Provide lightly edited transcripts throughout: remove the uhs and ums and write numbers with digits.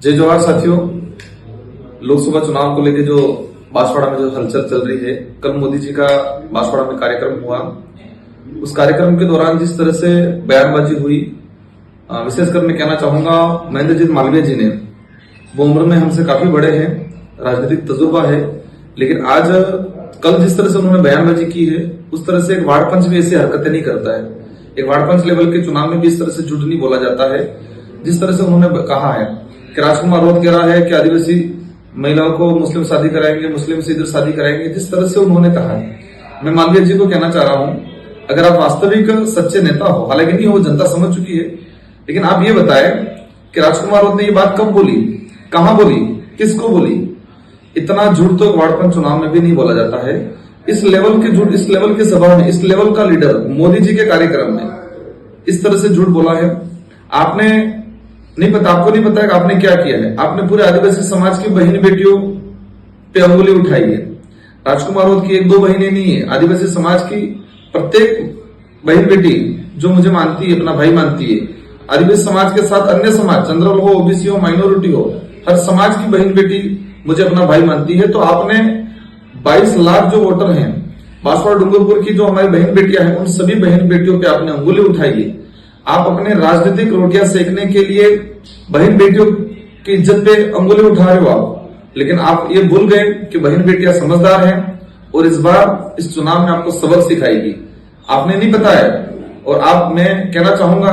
जय जवाहर साथियों, लोकसभा चुनाव को लेकर जो बांसवाड़ा में जो हलचल चल रही है, कल मोदी जी का बांसवाड़ा में कार्यक्रम हुआ। उस कार्यक्रम के दौरान जिस तरह से बयानबाजी हुई, विशेषकर मैं कहना चाहूंगा महेंद्रजीत मालवीय जी ने, वो उम्र में हमसे काफी बड़े हैं, राजनीतिक तजुर्बा है, लेकिन आज कल जिस तरह से उन्होंने बयानबाजी की है, उस तरह से एक वार्ड पंच भी ऐसी हरकतें नहीं करता है। एक वार्ड पंच लेवल के चुनाव में भी इस तरह से झूठ नहीं बोला जाता है। जिस तरह से उन्होंने कहा है कि राजकुमार राउत कह रहा है कि आदिवासी महिलाओं को मुस्लिम शादी कराएंगे, मुस्लिम से इधर शादी कराएंगे, जिस तरह से उन्होंने कहा है, मैं मालवीय जी को कहना चाह रहा हूं, अगर आप वास्तविक सच्चे नेता हो, हालांकि नहीं हो, जनता समझ चुकी है, लेकिन आप ये बताएं कि राजकुमार राउत ने ये बात कब बोली, कहां बोली, किसको बोली? इतना झूठ तो वार्ड पंच चुनाव में भी नहीं बोला जाता है। इस लेवल के झूठ, इस लेवल के सभा में, इस लेवल का लीडर मोदी जी के कार्यक्रम में इस तरह से झूठ बोला है। आपने नहीं पता, आपको नहीं पता है कि आपने क्या किया है। आपने पूरे आदिवासी समाज की बहन बेटियों पे अंगुली उठाई है। राजकुमार राउत की एक दो बहनें नहीं है, आदिवासी समाज की प्रत्येक बहन बेटी जो मुझे मानती है, अपना भाई मानती है, आदिवासी समाज के साथ अन्य समाज, जनरल हो, ओबीसी हो, माइनॉरिटी हो, हर समाज की बहन बेटी मुझे अपना भाई मानती है। तो आपने 22 लाख जो वोटर हैं बांसवाड़ा डूंगरपुर की, जो हमारी बहन बेटियां हैं, उन सभी बहन बेटियों पे आपने अंगुली उठाई है। आप अपने राजनीतिक रोटियां सेकने के लिए बहन बेटियों की इज्जत पे अंगुली उठा रहे हो आप, लेकिन आप ये भूल गए कि बहन बेटियां समझदार हैं और इस बार इस चुनाव में आपको सबक सिखाएगी। आपने नहीं बताया। और आप, मैं कहना चाहूंगा,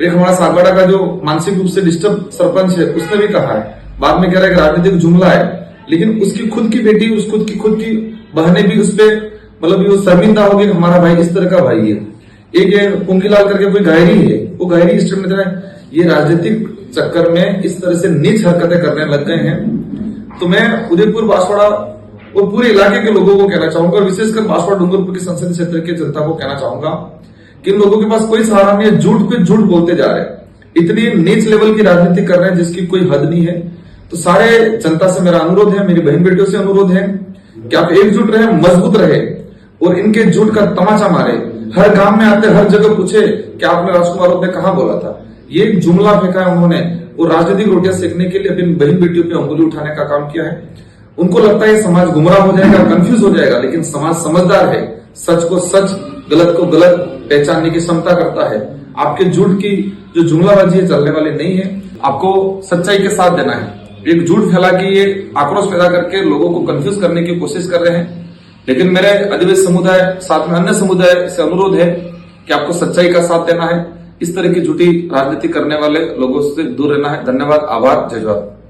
एक हमारा सागवाड़ा का जो मानसिक रूप से डिस्टर्ब सरपंच है, उसने भी कहा है, बाद में कह रहा है कि राजनीतिक जुमला है, लेकिन उसकी खुद की बेटी, खुद की बहनें भी उस पर मतलब वो शर्मिंदा हो गई, हमारा भाई इस तरह का भाई है। एक ये पुंगीलाल करके कोई गायरी है, वो गायरी इस टाइम में ये राजनीतिक चक्कर में इस तरह से नीच हरकतें करने लग गए हैं। तो मैं उदयपुर, बांसवाड़ा और पूरे इलाके के लोगों को कहना चाहूंगा, और विशेषकर बांसवाड़ा डूंगरपुर के संसदीय क्षेत्र के जनता को कहना चाहूंगा कि इन लोगों के पास कोई सहारा नहीं है, झूठ पे झूठ बोलते जा रहे हैं, इतनी नीच लेवल की राजनीति कर रहे हैं जिसकी कोई हद नहीं है। तो सारे जनता से मेरा अनुरोध है, मेरी बहन बेटियों से अनुरोध है कि आप एकजुट रहे, मजबूत रहे और इनके झूठ का तमाचा मारे। हर गांव में आते, हर जगह पूछे कि आपने राजकुमार राउत ने कहां बोला था। ये एक जुमला फेंका है उन्होंने, और राजनीतिक रोटियां सेकने के लिए अपनी बहन बेटियों पे अंगुली उठाने का काम किया है। उनको लगता है समाज गुमराह हो जाएगा, कंफ्यूज हो जाएगा, लेकिन समाज समझदार है, सच को सच, गलत को गलत पहचानने की क्षमता करता है। आपके झूठ की जो जुमलाबाजी है चलने वाली नहीं है। आपको सच्चाई के साथ देना है। एक झूठ फैला के ये आक्रोश पैदा करके लोगों को कंफ्यूज करने की कोशिश कर रहे हैं। लेकिन मेरे आदिवासी समुदाय, साथ में अन्य समुदाय से अनुरोध है कि आपको सच्चाई का साथ देना है। इस तरह की झूठी राजनीति करने वाले लोगों से दूर रहना है। धन्यवाद, आभार, जय जवाहर।